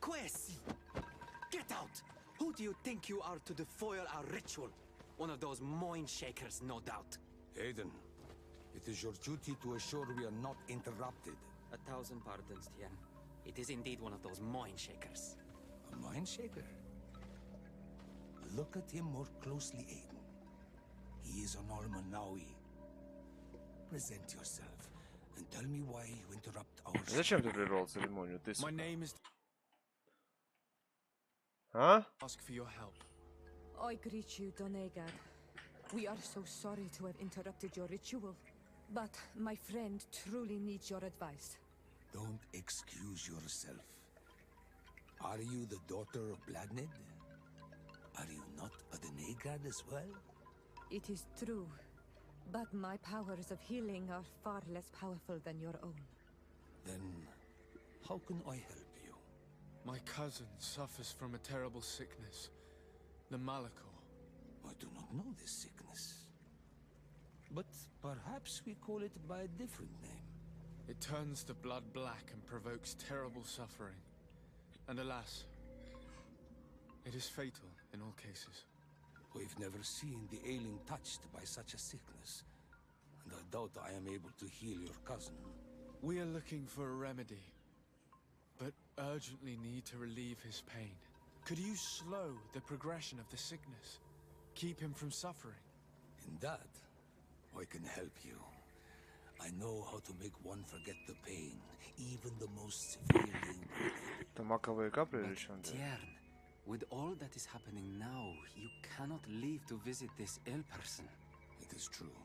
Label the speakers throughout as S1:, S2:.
S1: Quest! Get out! Who do you think you are to defoil our ritual? One of those mind shakers, no doubt.
S2: Aiden, it is your duty to assure we are not interrupted.
S1: 1,000 pardons, Tien. It is indeed one of those mind shakers.
S2: A mind shaker? Look at him more closely, Aiden. He is an Almanawi. Present yourself and tell me why you interrupt our...
S3: Зачем ты прервал церемонию? Ты
S4: My name is...
S3: А?
S4: Ask for your help.
S5: I greet you, Donegad. We are so sorry to have interrupted your ritual, but my friend truly needs your advice.
S2: Don't excuse yourself. Are you the daughter of Bladnid? Are you not a Donegad as well?
S5: It is true, but my powers of healing are far less powerful than your own.
S2: Then, how can I help you?
S4: My cousin suffers from a terrible sickness, the Malachor.
S2: I do not know this sickness. But perhaps we call it by a different name.
S4: It turns the blood black and provokes terrible suffering. And alas, it is fatal in all cases.
S2: We've never seen the ailing touched by such a sickness, and I doubt I am able to heal your cousin.
S4: We are looking for a remedy, but urgently need to relieve his pain. Could you slow the progression of the sickness? Keep him from suffering?
S2: In that, I can help you. I know how to make one forget the pain, even the most severely wounded.
S3: Это маковые капли или что?
S1: Tiern, with all that is happening now, you cannot leave to visit this ill person.
S2: It is true.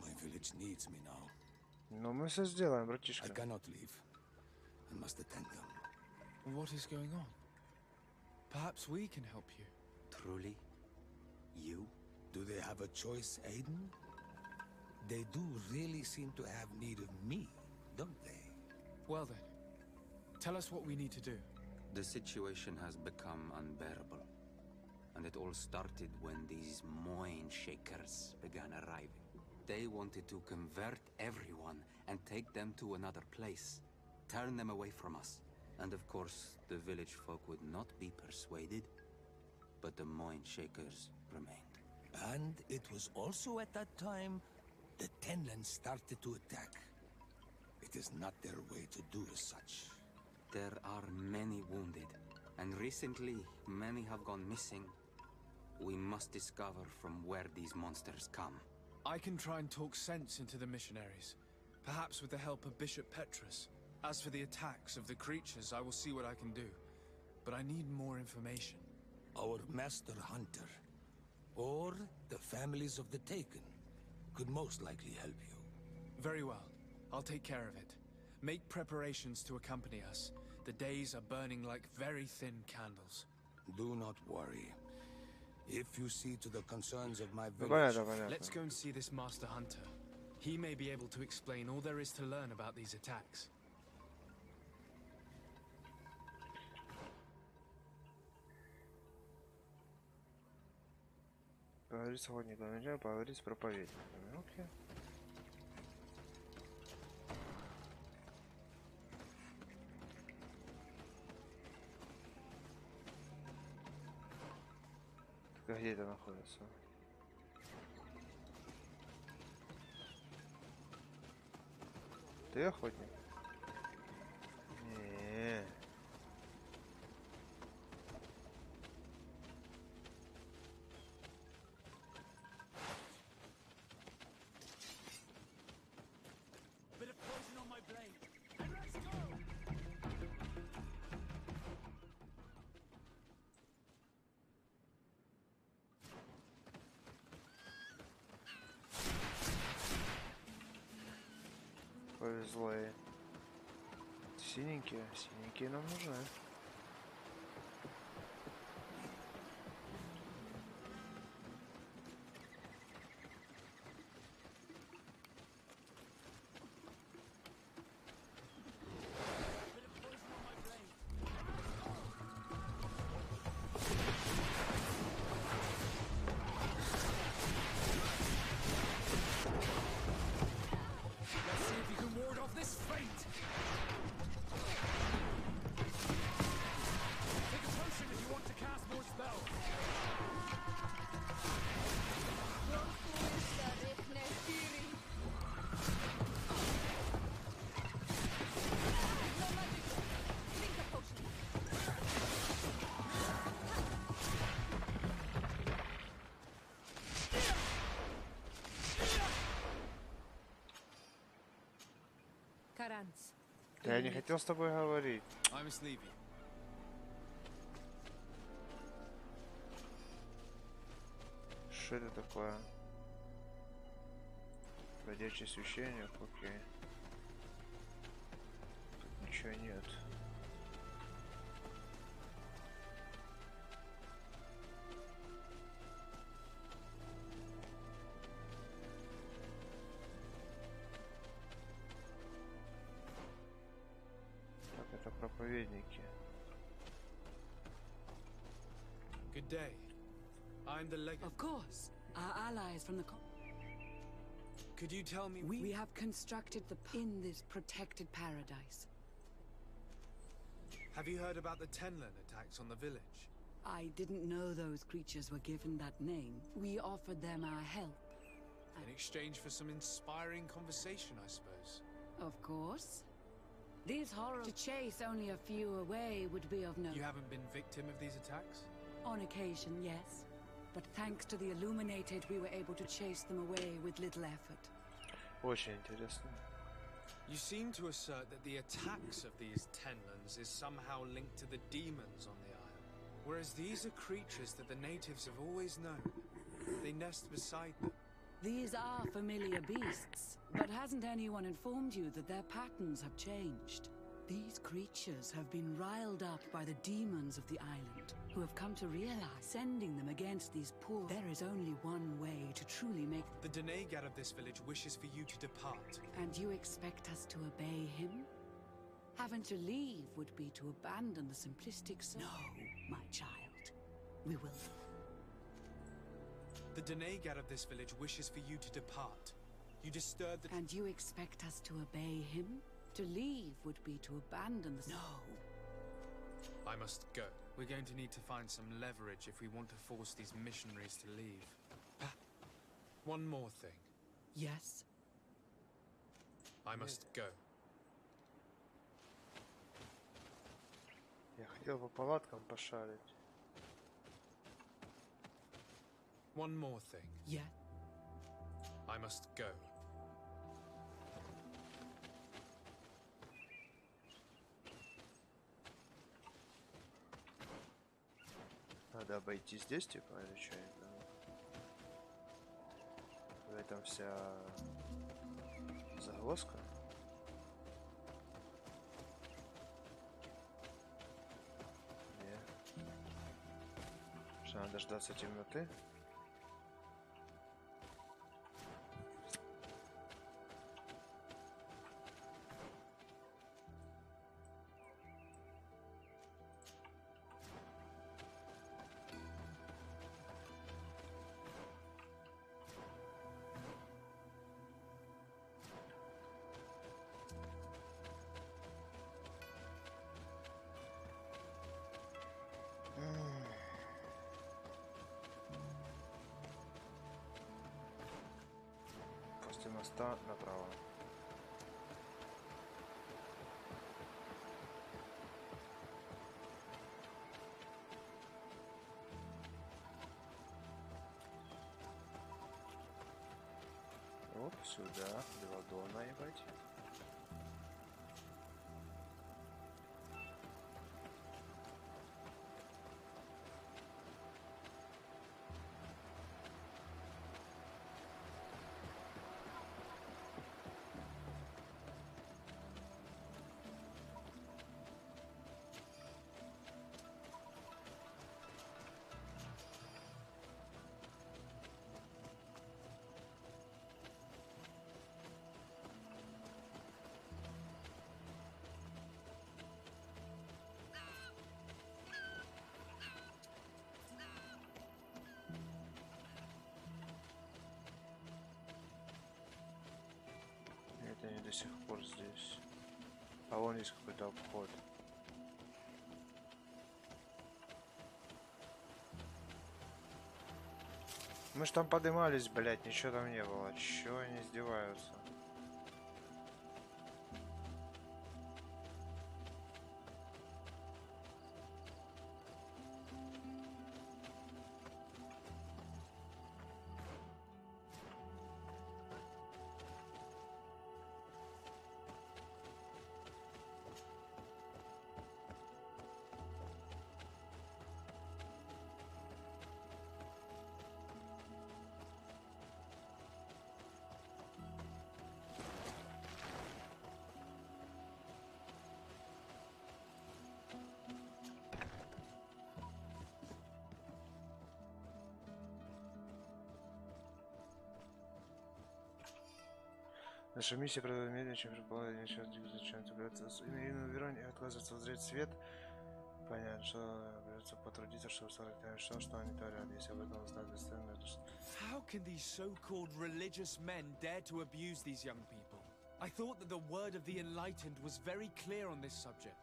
S2: My village needs me now.
S3: Ну мы все сделаем,
S2: I
S3: братишка.
S2: cannot leave. I must attend them.
S4: What is going on? Perhaps we can help you.
S1: Truly? You?
S2: Do they have a choice, Aiden? They do really seem to have need of me, don't they?
S4: Well then, tell us what we need to do.
S1: The situation has become unbearable. And it all started when these mind shakers began arriving. They wanted to convert everyone and take them to another place. Turn them away from us. And of course, the village folk would not be persuaded. But the mind shakers remained.
S2: And it was also at that time the Tenlands started to attack. It is not their way to do as such.
S1: There are many wounded, and recently many have gone missing. We must discover from where these monsters come.
S4: I can try and talk sense into the missionaries, perhaps with the help of Bishop Petrus. As for the attacks of the creatures, I will see what I can do. But I need more information.
S2: Our master hunter, or the families of the Taken, could most likely help you.
S4: Very well. I'll take care of it. Make preparations to accompany us. The days are burning like very thin candles.
S2: Do not worry. If you see to the concerns of my
S3: Ну
S2: village...
S3: понятно,
S4: Let's
S3: понятно.
S4: go and see this master hunter. He may be able to explain all there is to learn about these attacks.
S3: Поговорить с охотником, нельзя поговорить с проповедниками. Окей. Так, а где это находится? Ты охотник? Не.
S1: Bit of poison on my blade. And let's go!
S3: Повезло ей. Синенькие, синенькие нам нужны.
S1: Let's see if you can ward off this fate!
S5: Garance.
S3: Да я не хотел с тобой говорить.
S4: I must leave you.
S3: Что это такое? Бродячий священник, окей. Тут ничего нет. Так, это проповедники.
S4: Good day. I'm the legate.
S6: Of course, our allies from the.
S4: Could you tell me?
S6: We have constructed in this protected paradise.
S4: Have you heard about the Tenlin attacks on the village?
S6: I didn't know those creatures were given that name. We offered them our help.
S4: In exchange for some inspiring conversation, I suppose.
S6: Of course. These horrors to chase only a few away would be of no.
S4: You haven't been victim of these attacks?
S6: On occasion, yes. But thanks to the Illuminated, we were able to chase them away with little effort.
S3: Очень интересно.
S4: You seem to assert that the attacks of these Tenlins is somehow linked to the demons on the isle. Whereas these are creatures that the natives have always known. They nest beside them.
S6: These are familiar beasts, but hasn't anyone informed you that their patterns have changed? These creatures have been riled up by the demons of the island, who have come to realize sending them against these poor. There is only one way to truly make.
S4: The Denegad of this village wishes for you to depart.
S6: And you expect us to obey him? Having to leave would be to abandon the simplistic. No, my child. We will.
S4: The Denegad of this village wishes for you to depart. You disturb the.
S6: And you expect us to obey him? To leave would be to abandon the. No.
S4: I must go. We're going to need to find some leverage if we want to force these missionaries to leave. One more thing.
S6: Yes?
S4: I must go.
S3: Я хотел по палаткам пошарить.
S4: One more thing.
S6: Yeah.
S4: I must go.
S3: Надо обойти здесь, типа, или что это? В этом вся загвоздка. Не. Что, надо дождаться темноты? После моста направо. Оп, сюда, два дона, ебать. Они до сих пор здесь. А вон есть какой-то обход. Мы ж там поднимались, блять, ничего там не было. Чего они издеваются? Наша миссия продолжает медленнее, чем предполагает, ничего зачем добираться с именно Вероне и отказываться воззреть свет. Понятно, что придется потрудиться, чтобы стать что они творят, если об этом узнать достоверно.
S4: How can these so-called religious men dare to abuse these young people? I thought that the word of the enlightened was very clear on this subject.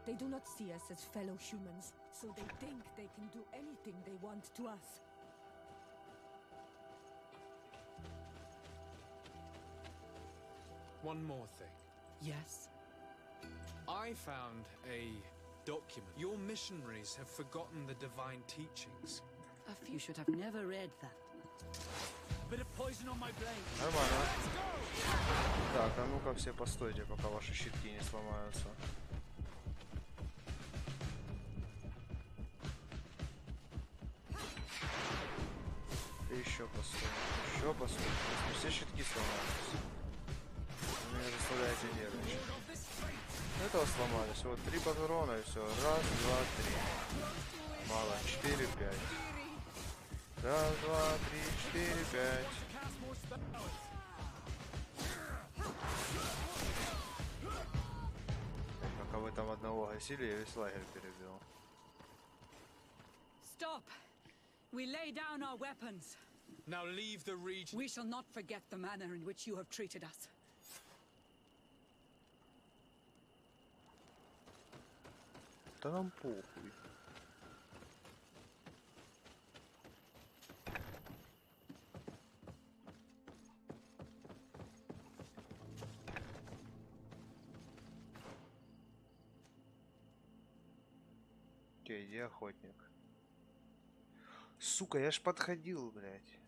S5: They do not see us as fellow humans, so they think they can do anything they want to us.
S4: One more thing.
S6: Yes?
S4: I found a document. Your missionaries have forgotten the divine teachings.
S6: You should have never read that.
S4: Bit of poison on my blade.
S3: Нормально. Так, а ну-ка все постойте, пока ваши щитки не сломаются. И еще постой. Еще постой. Все щитки сломаются. Вы меня заставляете нервничать. Этого сломались. Вот 3 патрона и все. Раз, два, 3. Мало. 4, 5. Раз, два, 3, 4, 5. Пока вы там одного гасили, я весь лагерь перебил.
S6: Stop! We lay down our weapons.
S4: Now leave the region.
S6: We shall not forget the manner in which you have treated us.
S3: Да нам похуй. Окей, где охотник? Сука, я ж подходил, блядь.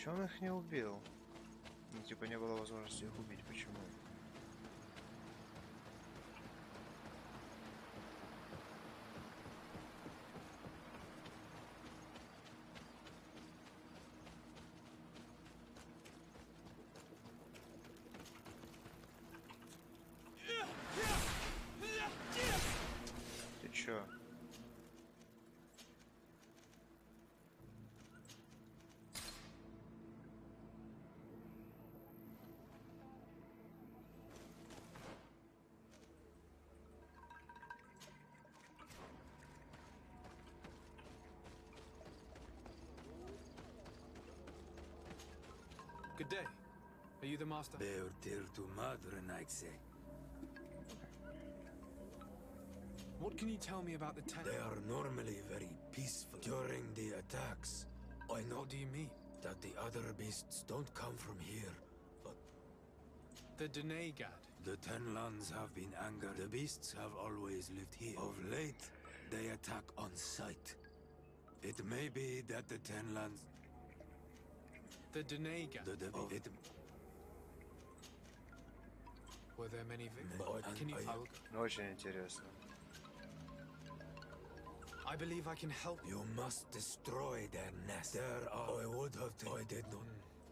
S3: Чё он их не убил? Ну, типа не было возможности их убить. Почему? Ты чё?
S4: Good day. Are you the master?
S2: Beortir to Madren, I'd say.
S4: What can you tell me about the
S2: They
S4: tenant?
S2: are normally very peaceful during the attacks. I know
S4: What do you mean?
S2: that the other beasts don't come from here, but
S4: The Denegad.
S2: the Tenlands have been angered. The beasts have always lived here. Of late, they attack on sight. It may be that the Tenlands...
S4: The Denegad.
S2: it,
S4: Were there many victims?
S2: and
S4: Can you?
S3: Очень интересно.
S4: I believe I can help.
S2: you must destroy their nest. There are... I would have... I did not.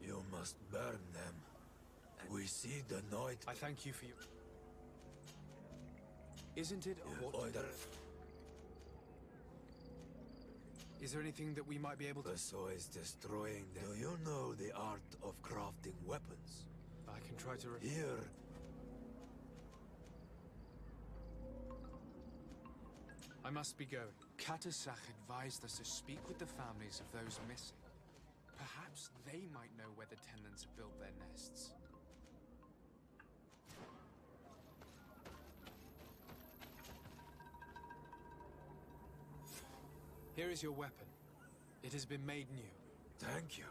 S2: You must burn them. We see the night...
S4: I thank you for your. Isn't it? Is there anything that we might be able to?
S2: Besides destroying them. Do you know the art of crafting weapons?
S4: I can try to.
S2: Here...
S4: I must be going. Katasach advised us to speak with the families of those missing. Perhaps they might know where the tenants have built their nests. Here is your weapon. It has been made new.
S2: Thank you.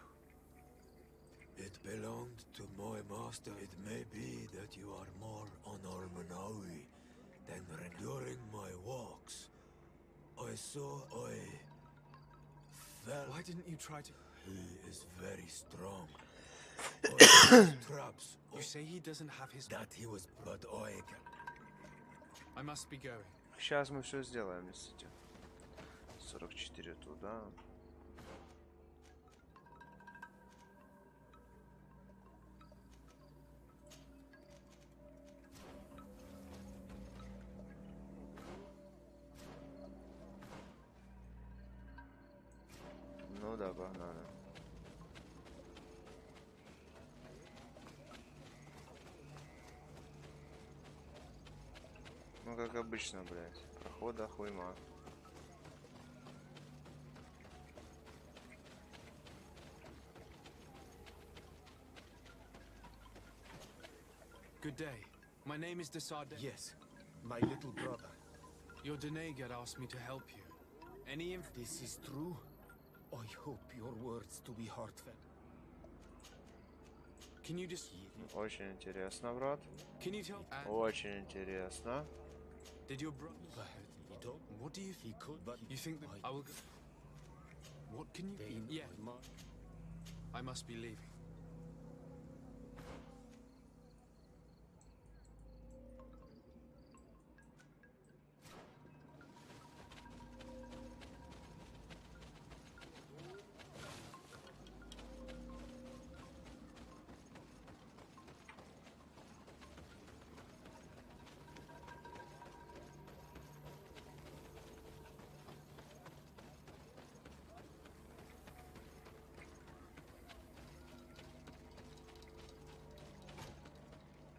S2: It belonged to my master. It may be that you are more on Armanawi than Ren. During my walks, I felt...
S4: Why didn't you try to?
S2: He is very strong. I used traps.
S4: You say he doesn't have his.
S2: That he was... But
S4: I must be going.
S3: Сейчас мы все сделаем, если 44 туда. погнали. Ну, как обычно, блядь. Прохода хуйма.
S4: Good day. My name is Desarde.
S2: Yes, my little brother.
S4: Your Denegad asked me to help you. Any inf-
S2: This is true. I hope your words to be heartfelt.
S4: Can you just...
S3: Очень интересно, брат.
S4: Can you tell...
S3: Очень интересно.
S4: Did your brother... What do you...
S2: He could, but
S4: You think that... I will go... What can you... Yeah. I must be leaving.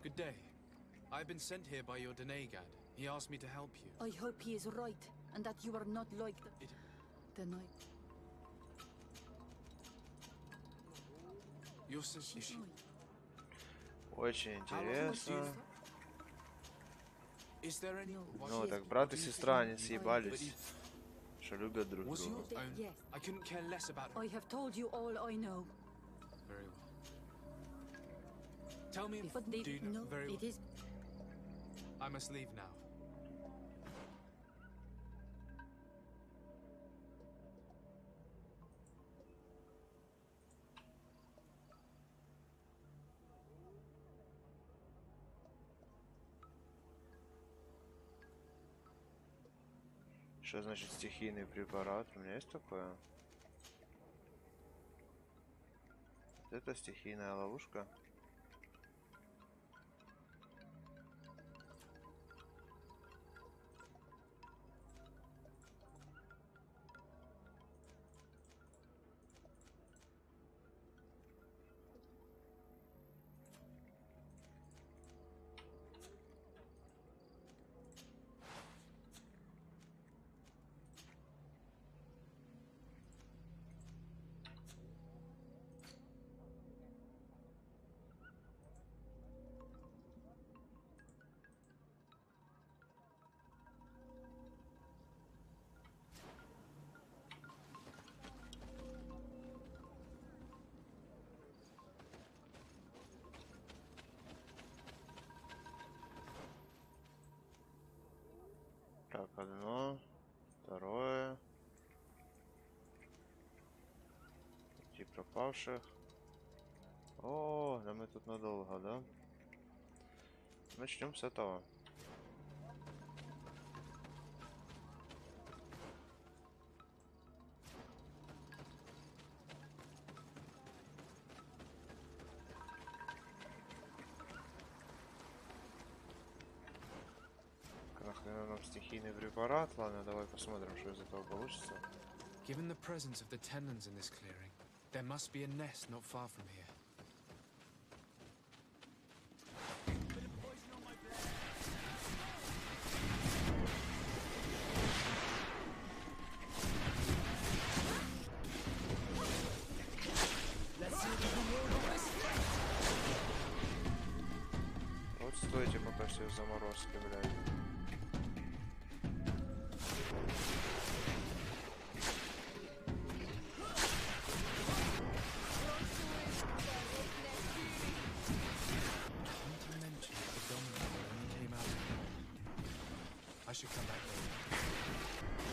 S4: Good day. I've been sent here by your Denegad. He asked me to help you.
S7: I hope he is right, and that you are not like the night.
S4: Your sister...
S3: Очень интересно.
S4: Is there any...
S3: Ну, так брат и сестра, они съебались. Что любят друг
S4: Was
S3: друга.
S4: your own...
S7: Yes.
S4: I couldn't care less about...
S7: I have told you all I know.
S4: Very well. Tell me if...
S7: But they
S4: Do you know...
S7: know
S4: Very well.
S7: it is.
S4: I must leave now.
S3: Что значит стихийный препарат? У меня есть такое? Это стихийная ловушка. Так, одно, второе. Найти пропавших. О, да мы тут надолго, да? Начнем с этого. Нахрена нам стихийный препарат? Ладно, давай посмотрим, что из этого получится.
S4: Given the presence of the tenons in this clearing, there must be a nest not far from here.
S3: Вот стойте пока все в заморозке, блядь.
S4: I should come back later.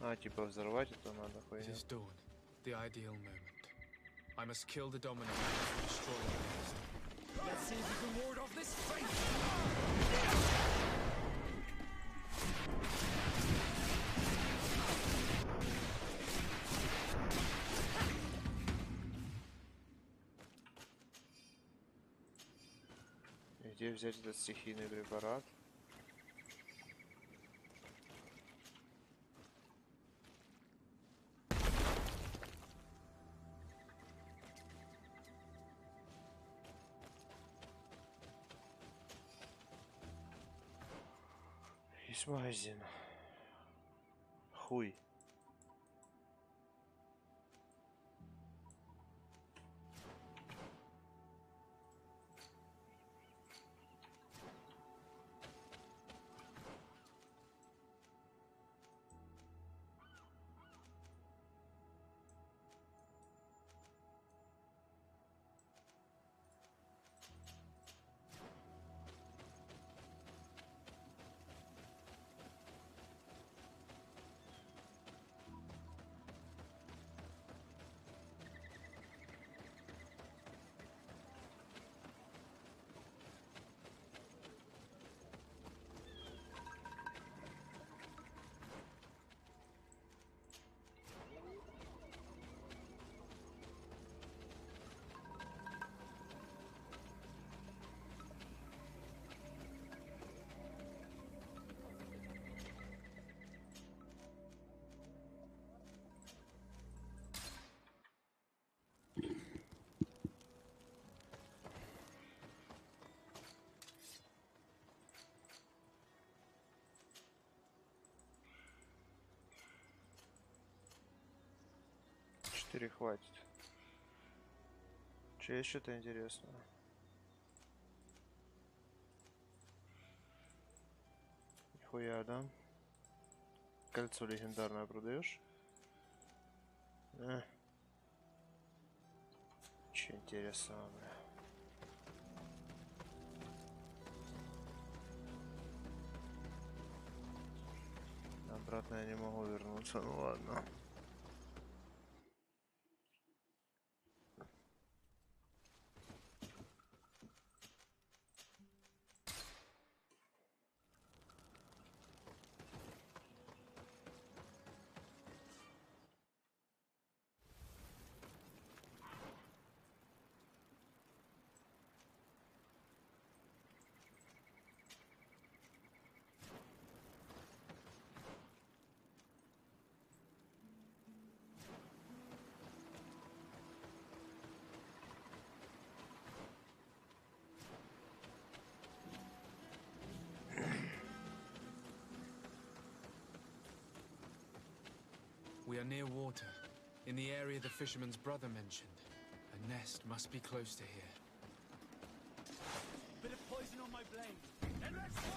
S3: А, типа взорвать это надо,
S4: It
S3: хуйня.
S4: is dawn, the ideal moment. I must kill the dominant and destroy the nest. Let's see if we can ward off this fate!
S3: Где взять этот стихийный препарат? Есть магазин. Хуй. Хватит. Че есть что-то интересное? Нихуя, да? Кольцо легендарное продаешь? Че интересного, бля? Обратно я не могу вернуться, ну ладно.
S4: We are near water, in the area the fisherman's brother mentioned. A nest must be close to here.
S8: Bit of poison on my blade. And let's go!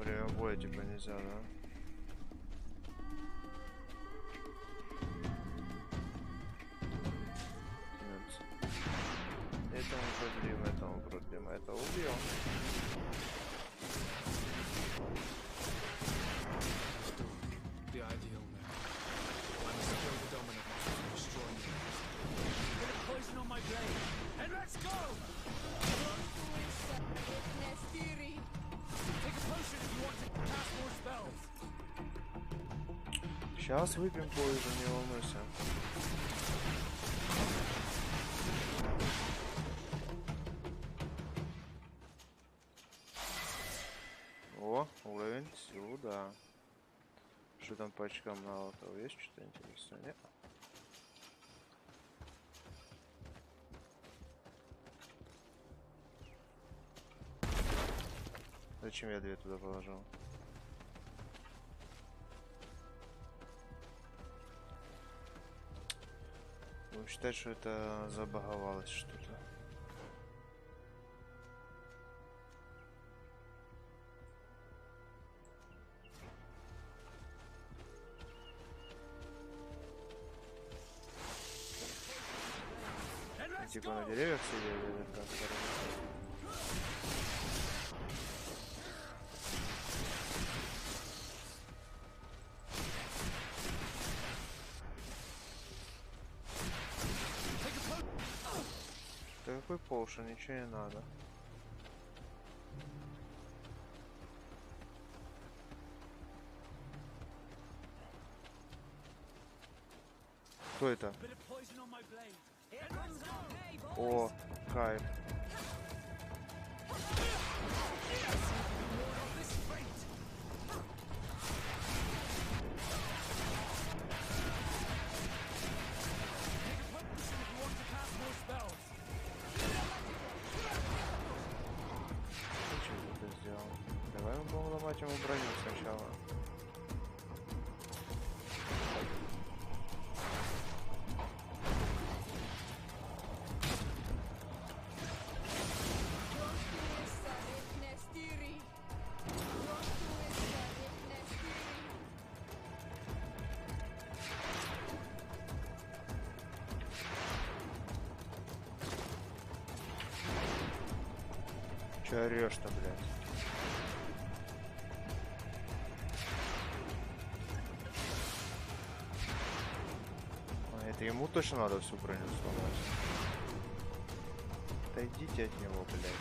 S3: Время боя типа нельзя, да? Этому проблема, это убьем.
S4: The ideal now. I must kill the dominant and destroy me.
S8: Bit of poison on my blade. And let's go! Take a potion if you want to cast more spells.
S3: Сейчас выпьем поезд, не волнуйся. О, уровень сюда. Что там по очкам на лото? Есть что-то интересное? Нет? Зачем я 2 туда положил? Будем считать, что это забаговалось что-то. Типа на деревьях сидели или как? Да какой поушен, ничего не надо. Кто это? О, кайф. Что ты сделал? Давай мы будем ломать ему броню сначала. Че орешь-то, блядь? А это ему точно надо всю броню сломать? Отойдите от него, блядь.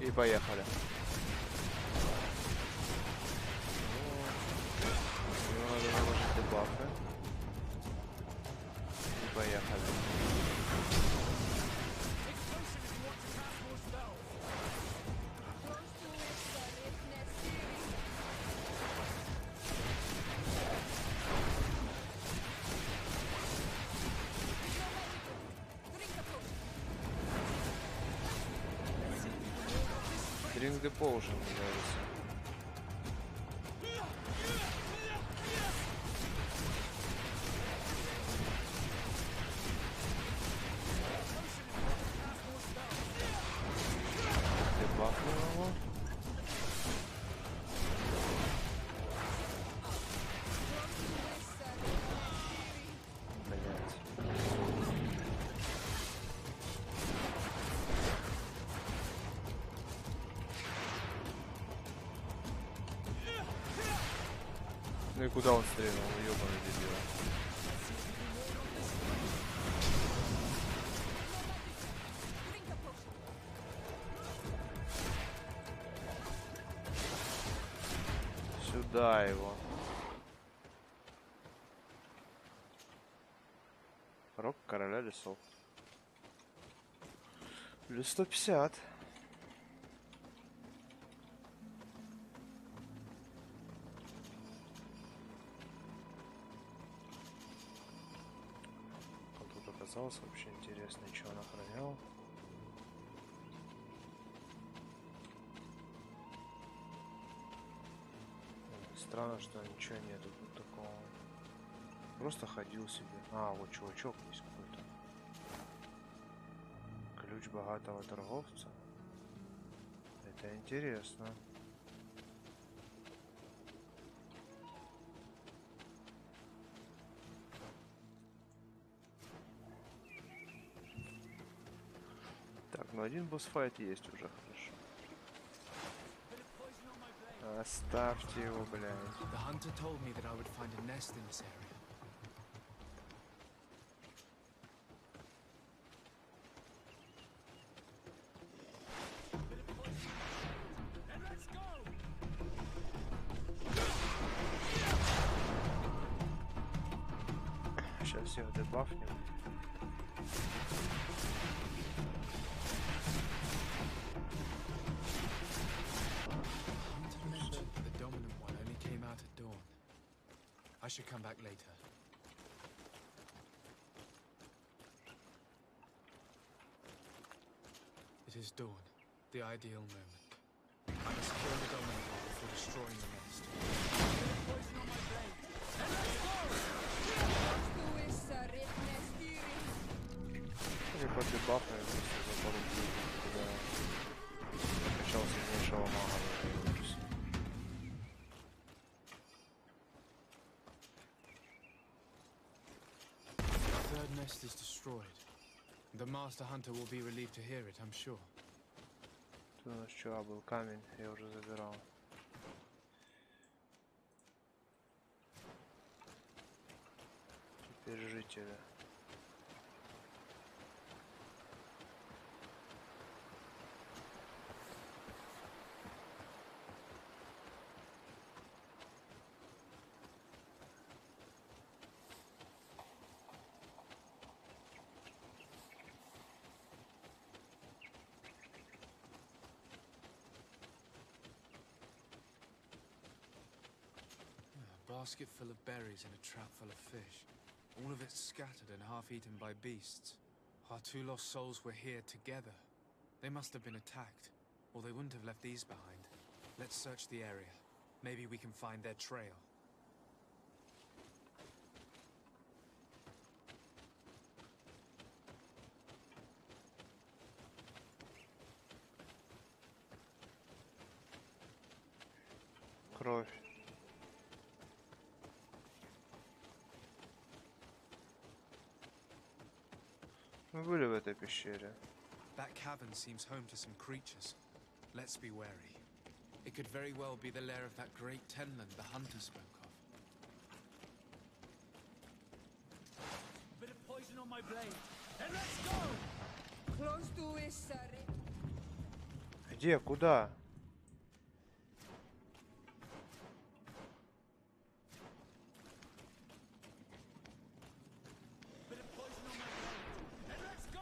S3: И поехали. Ему надо наложить дебафы. И поехали. Drink the potion, мне нравится. Дебафнул его. Ну и куда он стрельнул, ёбаный дебил. Сюда его. Рог короля лесов. Плюс 150. Вообще интересно, что он охранял. Странно, что ничего нету тут такого. Просто ходил себе. А, вот чувачок есть какой-то. Ключ богатого торговца. Это интересно. Ну, один босс-файт есть уже, хорошо. Оставьте его, блядь. Сейчас всех дебафнем.
S4: I should come back later. It is dawn, the ideal moment. I must kill the dominant one before destroying the nest. Poison on my blade. And let's go!
S3: Или после бафа я просто за пару дней, когда накачал сильнейшего мага в этой версии.
S4: The nest is destroyed. The Master Hunter will be relieved to hear it, I'm sure.
S3: Тут у нас вчера был камень, я уже забирал. Держителя.
S4: Basket full of berries and a trap full of fish. All of it scattered and half-eaten by beasts. Our 2 lost souls were here together. They must have been attacked, or they wouldn't have left these behind. Let's search the area. Maybe we can find their trail.
S3: Кровь. Мы были в этой пещере.
S4: That cavern seems home to some creatures. Let's be wary. It could very well be the lair of that great tenland the hunter spoke of.
S8: Bit of poison on my blade. And let's go!
S5: Close to it, sir.
S3: Где? Куда?
S8: Bit of poison on my blade. And let's go!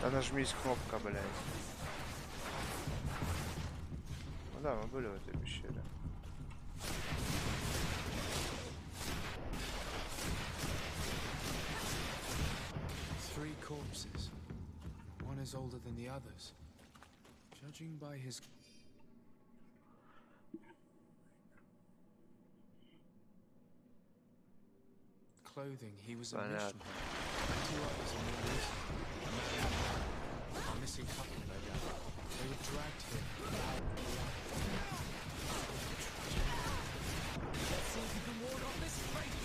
S3: Да нажмись кнопка, блядь. Ну да, мы были в этой пещере.
S4: Three corpses. One is older than the others. Judging by his clothing, he was a missionary. Two others are more recent. A man and a woman. A missing couple, no doubt. They were dragged here.
S8: Let's see if you can ward off this fate.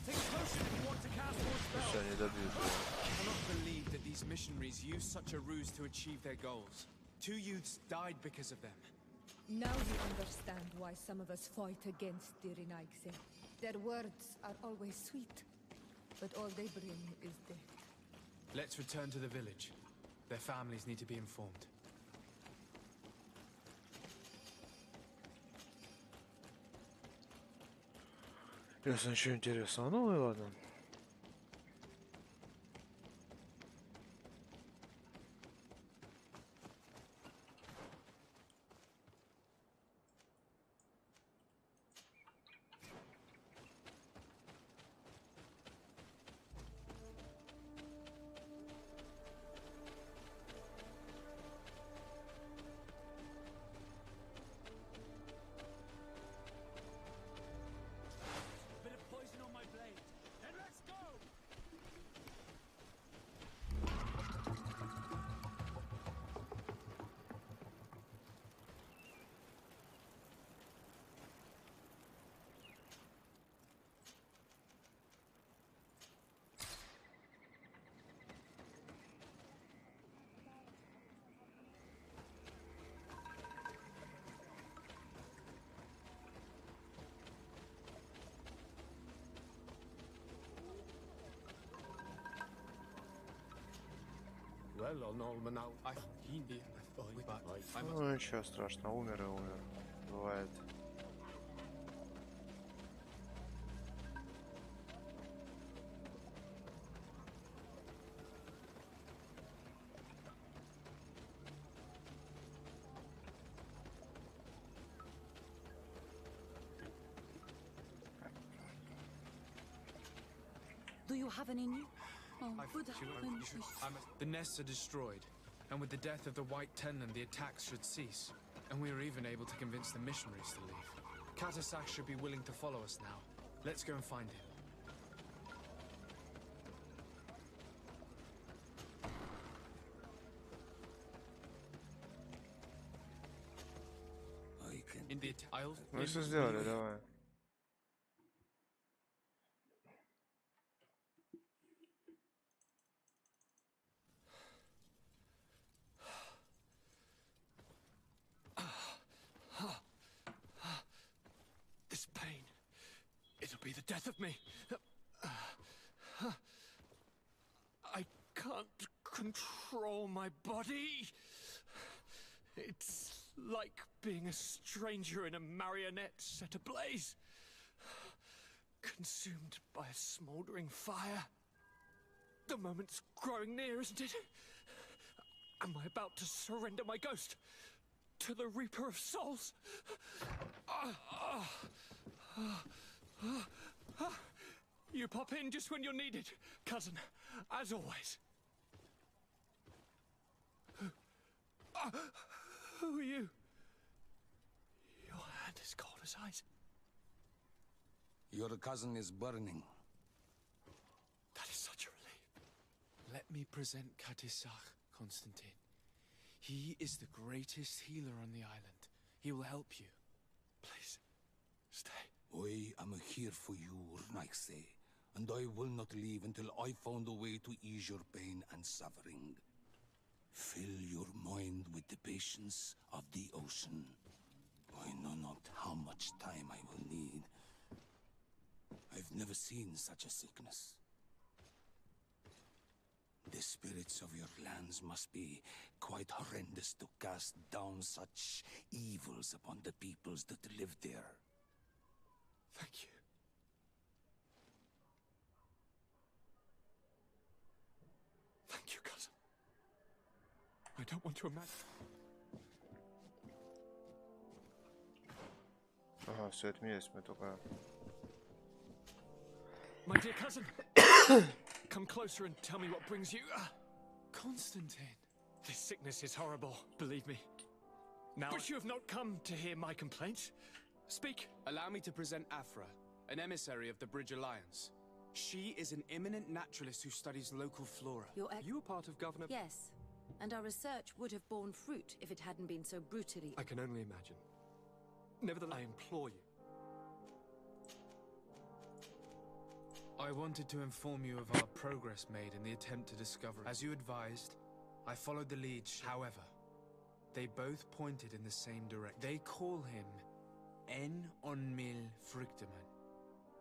S8: Take a potion if you want to cast more spells.
S3: Все, не добьют.
S4: I cannot believe that these missionaries used such a ruse to achieve their goals. 2 youths died because of them.
S5: Now you understand why some of us fight against the Renaigse. Their words are always sweet, but all they bring is death.
S4: Let's return to the village. Their families need to be informed.
S3: Если ничего интересного. Ну и ладно.
S8: Bit of poison on my blade. And let's go!
S4: Well, on Almanau,
S3: Ну ничего страшного, умер и умер. Бывает.
S6: Do you have any new? Oh, good.
S4: The nests are destroyed, and with the death of the White Tenland, the attacks should cease. And we were even able to convince the missionaries to leave. Katasak should be willing to follow us now. Let's go and find him. Indeed, I'll...
S3: Ну все сделали, давай.
S4: death of me. I can't control my body. It's like being a stranger in a marionette set ablaze. Consumed by a smouldering fire. The moment's growing near, isn't it? Am I about to surrender my ghost to the Reaper of Souls? You pop in just when you're needed, cousin, as always. Who are you? Your hand is cold as ice.
S9: Your cousin is burning.
S4: That is such a relief. Let me present Katisach, Constantine. He is the greatest healer on the island. He will help you. Please, stay.
S9: I am here for you, Rnaise, and I will not leave until I found a way to ease your pain and suffering. Fill your mind with the patience of the ocean. I know not how much time I will need. I've never seen such a sickness. The spirits of your lands must be quite horrendous to cast down such evils upon the peoples that live there.
S4: Thank you. Thank you, cousin. I don't want to imagine.
S3: Ага, все отменилось, мы только...
S4: My dear cousin, come closer and tell me what brings you. Constantine, this sickness is horrible, believe me. Now, but you have not come to hear my complaints. Speak.
S10: Allow me to present Afra, an emissary of the Bridge Alliance. She is an eminent naturalist who studies local flora.
S4: You are part of Governor...
S7: Yes, and our research would have borne fruit if it hadn't been so brutally...
S4: I can only imagine. Nevertheless, I implore you. I wanted to inform you of our progress made in the attempt to discover... As you advised, I followed the leads. However, they both pointed in the same direction. They call him En-on-Mil Frictiman,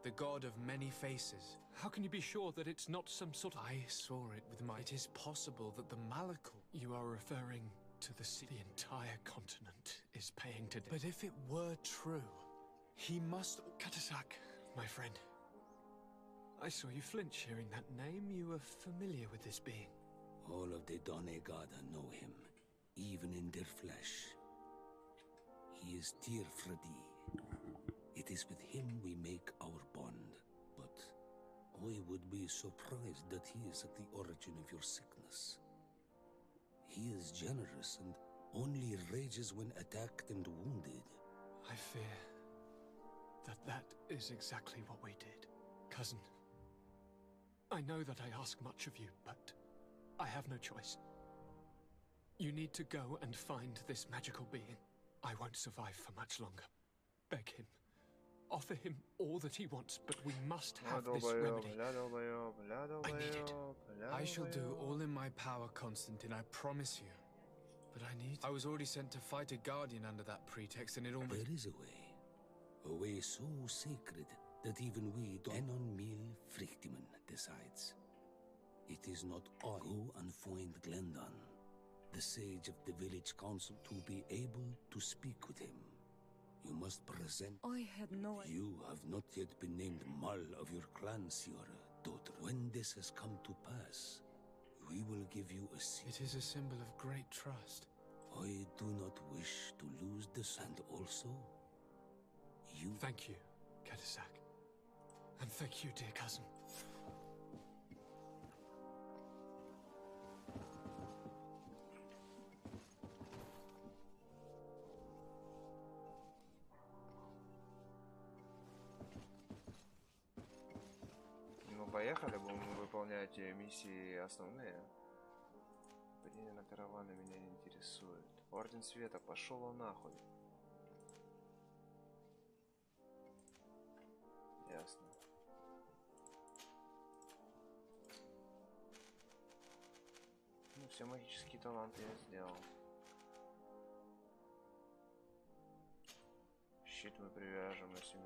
S4: the god of many faces. How can you be sure that it's not some sort of...
S10: I saw it with my... It is possible that the Malakal...
S4: You are referring to the sea. The entire continent is paying to...
S10: But if it were true, he must...
S4: Katasak, my friend. I saw you flinch hearing that name. You were familiar with this being.
S9: All of the Donegada know him, even in their flesh. He is Tirfredi. It is with him we make our bond. But I would be surprised that he is at the origin of your sickness. He is generous and only rages when attacked and wounded.
S4: I fear that that is exactly what we did. Cousin, I know that I ask much of you, but I have no choice. You need to go and find this magical being. I won't survive for much longer. Beg him. Offer him all that he wants, but we must have this remedy. I need it.
S10: I shall do all in my power, Constantine, I promise you. But I need... I was already sent to fight a guardian under that pretext, and it almost...
S9: There is a way so sacred that even we don't... En-on-Mil Frictiman decides. It is not I. Go and find Glendon, the sage of the village council, to be able to speak with him. You must present...
S5: I had no idea.
S9: You have not yet been named Mal of your clan, Siora, daughter. When this has come to pass, we will give you a seat.
S10: It is a symbol of great trust.
S9: I do not wish to lose this, and also, you...
S4: Thank you, Katasak. And thank you, dear cousin.
S3: Ну, поехали, будем выполнять миссии основные. Нападение на караваны меня не интересует. Орден Света, пошел он нахуй. Ясно. Ну, все магические таланты я сделал. Щит мы привяжем на 7.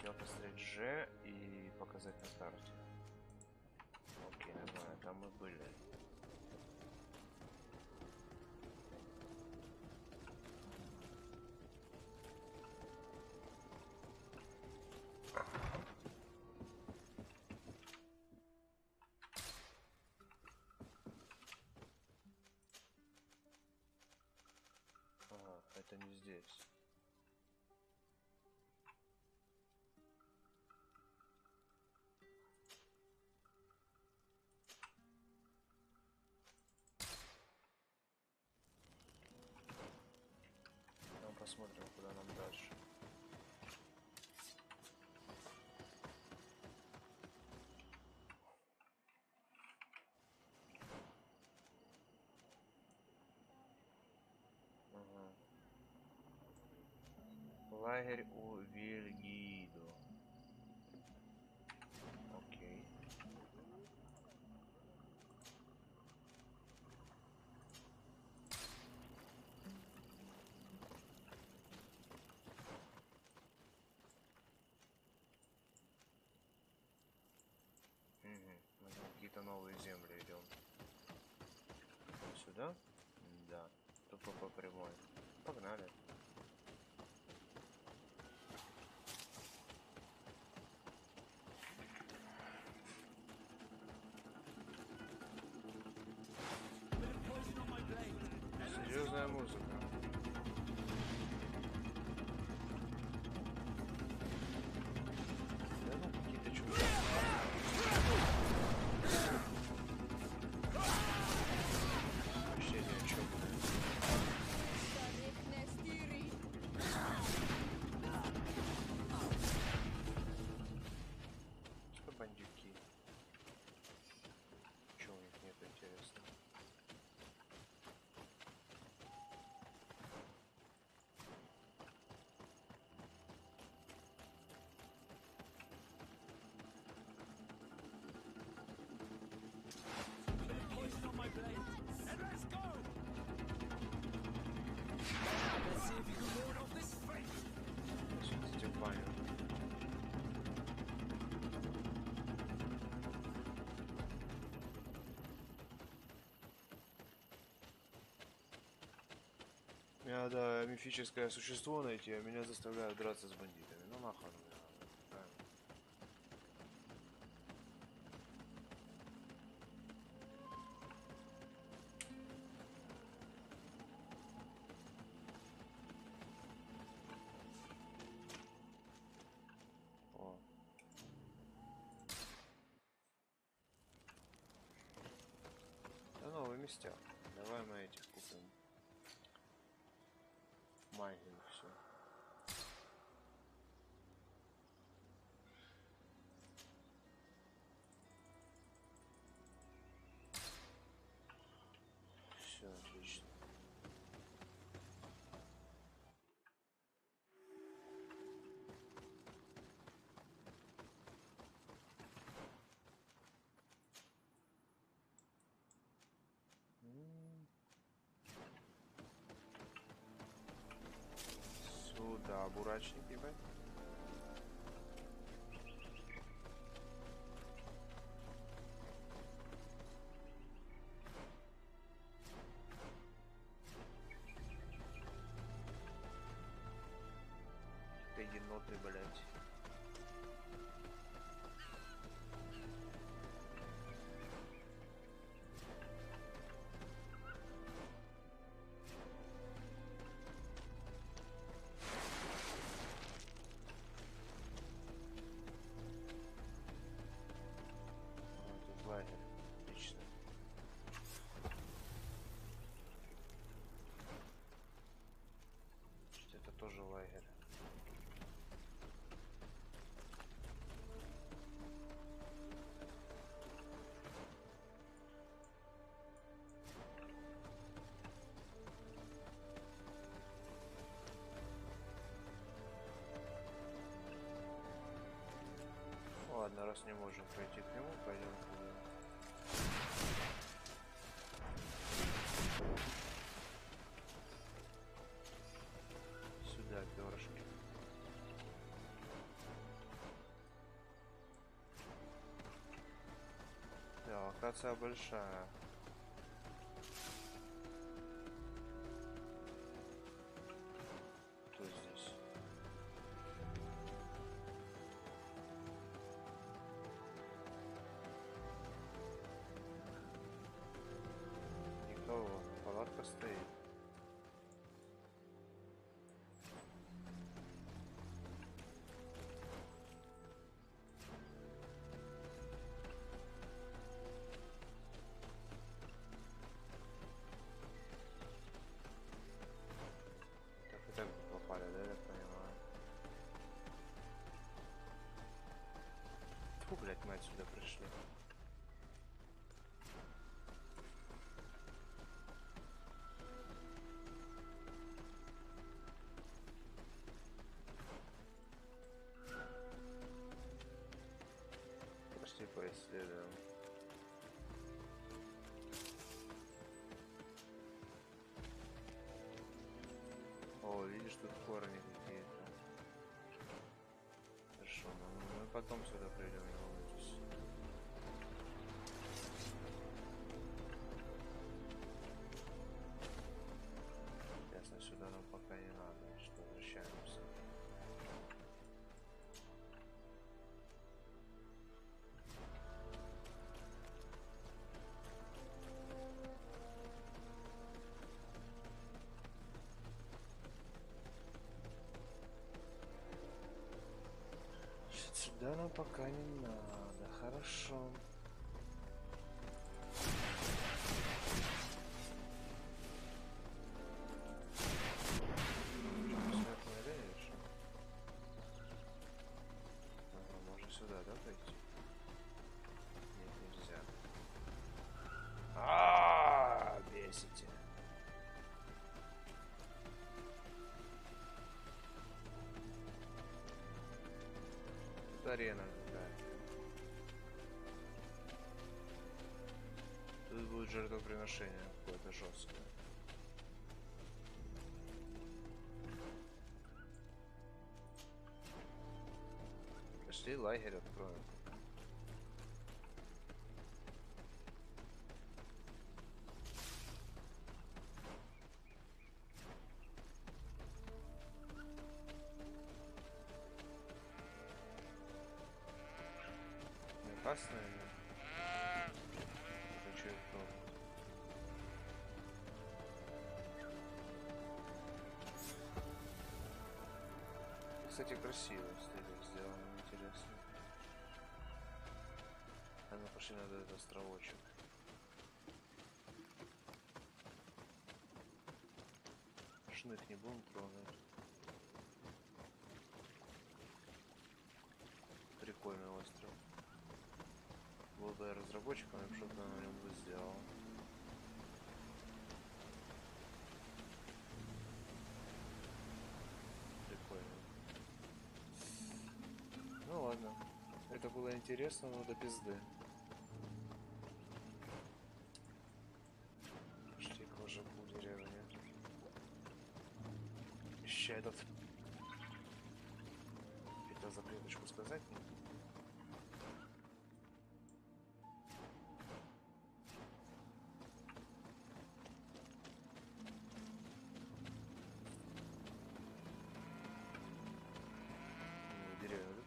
S3: Надо посмотреть G и показать на карте. Окей, нормально, там мы были. Ага, это не здесь. Посмотрим, куда нам дальше. Ага. Лагерь у Вильгидо. Окей. Мы на какие-то новые земли идем. Сюда? Да. Тупо по прямой. Погнали. Серьезная музыка. Да ну какие-то чуваки. Вообще ни о чем. Что бандюки? Чего у них нет, интересно? Мне надо мифическое существо найти, а меня заставляют драться с бандитами. Ну нахуй оно мне надо. Правильно. О. Да новые места. Давай мы этих купим. Майнинг, все. Все отлично. Сюда, бурачник, ебать. Ты еноты, блять. Лагерь. Отлично. Это тоже лагерь. Ладно, раз не можем пройти к нему, пойдем туда. Сюда, перышки. локация большая. Кто здесь? Никого. Палатка стоит. Так попали, да, я понимаю. Фу, блядь, мы отсюда пришли. Пошли поисследуем. О, видишь, тут корни какие-то. Хорошо, мы потом сюда придем, не волнуйтесь. Ясно, сюда нам пока не надо, значит, возвращаемся. Сюда нам пока не надо, хорошо. Можно сюда, да, пойти? Нет, нельзя. Бесите. Арена какая-то. Тут будет жертвоприношение какое-то жесткое. Пошли лагерь откроем. Опасно или? Это что это? Кстати, красиво сделано, интересно. А ну пошли на этот островочек. Шных не будем трогать. Прикольный остров. Был бы я разработчиком, я бы что-то на нем бы сделал. Прикольно. Ну ладно. Это было интересно, но до пизды. Пошли к вожаку деревни. Еще этот... Это за клеточку сказать мне?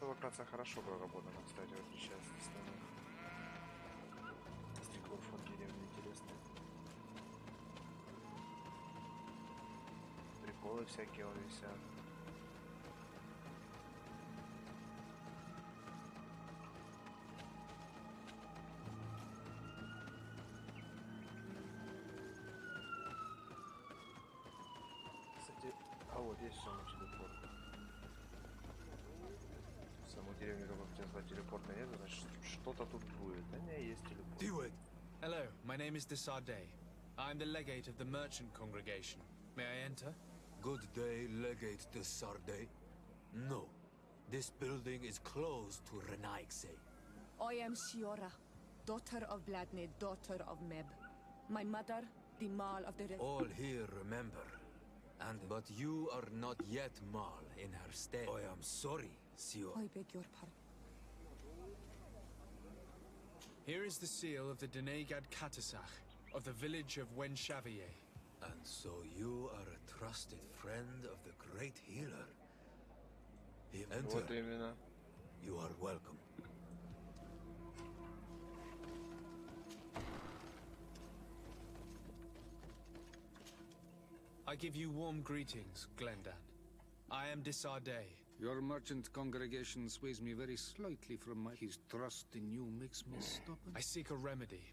S3: Локация хорошо проработана, кстати, в отличие от остальных. Стеклорфон деревня интересная. Приколы всякие он висят. Кстати, а вот есть самый телепорт. Саму деревню, как бы сказать, телепорта нет, значит, что-то тут будет. Да не, есть телепорт.
S10: Hello, my name is Desardet. I'm the legate of the merchant congregation. May I enter?
S2: Good day, Legate Desardet. No, this building is closed to Renaigse.
S5: I am Shiora, daughter of Bladne, daughter of Meb. My mother, the Mal of the Red.
S2: All here remember. But you are not yet Mal in her stead. I am sorry, Sio.
S5: I beg your pardon.
S10: Here is the seal of the Denegad Katasach, of the village of Wenshavier.
S2: And so you are a trusted friend of the great healer. Enter.
S3: Вот именно.
S2: You are welcome.
S10: I give you warm greetings, Glendan. I am Desardet.
S9: Your merchant congregation sways me very slightly from my... His trust in you makes me stubborn.
S10: I seek a remedy.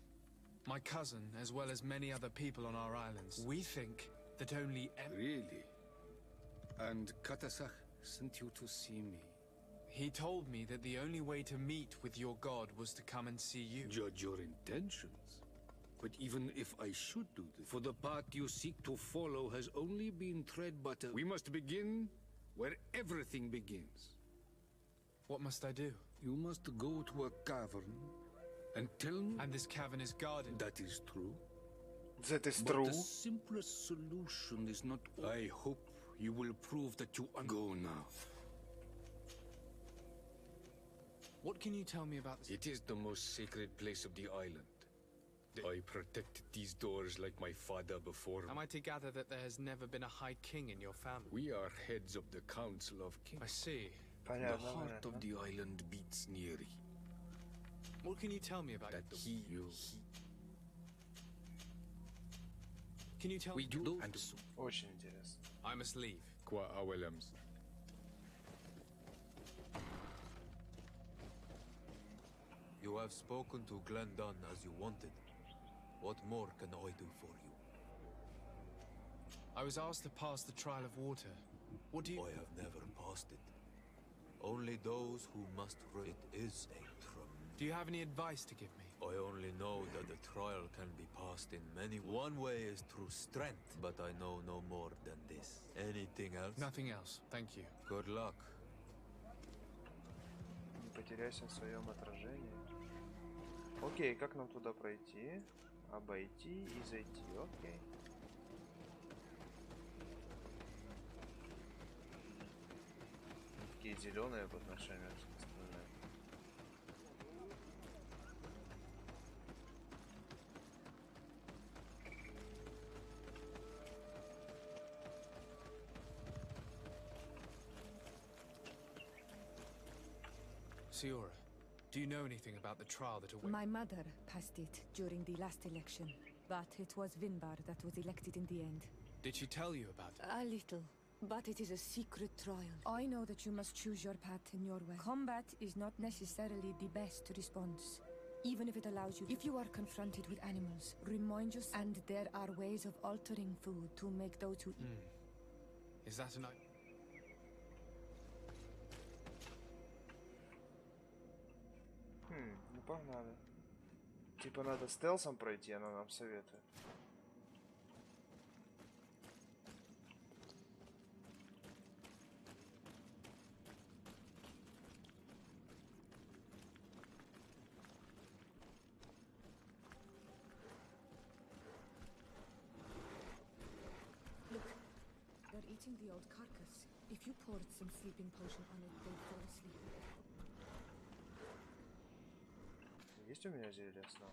S10: My cousin, as well as many other people on our islands, we think that only...
S9: Really? And Katasach sent you to see me?
S10: He told me that the only way to meet with your god was to come and see you.
S9: Judge your intentions. But even if I should do this, for the path you seek to follow has only been tread but a... We must begin where everything begins.
S10: What must I do?
S9: You must go to a cavern and tell me...
S10: And this cavern is guarded.
S9: That is true.
S3: That is
S9: But
S3: true.
S9: the simplest solution is not... I hope you will prove that you... Go now.
S10: What can you tell me about this?
S9: It is the most sacred place of the island. I protected these doors like my father before me.
S10: Am I to gather that there has never been a High King in your family?
S9: We are heads of the Council of Kings.
S10: I see.
S9: The
S3: Понятно,
S9: heart
S3: понятно.
S9: of the island beats near.
S10: What can you tell me about
S9: That
S10: it? Can you tell
S9: We
S10: me?
S9: do and so.
S3: Очень интересно.
S10: I must leave.
S9: Qua awelams.
S2: You have spoken to Glendan as you wanted. What more can I do for you?
S10: I was asked to pass the trial of water. What do you...
S2: I have never passed it. Only those who must it is a
S10: Do you have any advice to give me?
S2: I only know that the trial can be passed in many... One way is through strength, but I know no more than this. Anything else?
S10: Nothing else, thank you.
S2: Good luck.
S3: Не потеряйся в своем отражении. Окей, как нам туда пройти? Обойти и зайти, окей. Такие зеленые по отношению к остальным.
S10: Siora, do you know anything about the trial that awaits?
S5: My mother passed it during the last election, but it was Vinbar that was elected in the end.
S10: Did she tell you about it?
S5: A little, but it is a secret trial. I know that you must choose your path in your way. Combat is not necessarily the best response, even if it allows you. If you are confronted with animals, remind yourself, and there are ways of altering food to make those who eat.
S10: Is that an...
S3: Ну погнали. Типа надо стелсом пройти, она нам советует.
S5: Look, they're eating the old carcass. If you poured some sleeping potion on it, they'd fall asleep.
S3: Есть у меня зелье сна?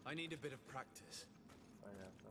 S4: I need a bit of practice.
S3: Понятно.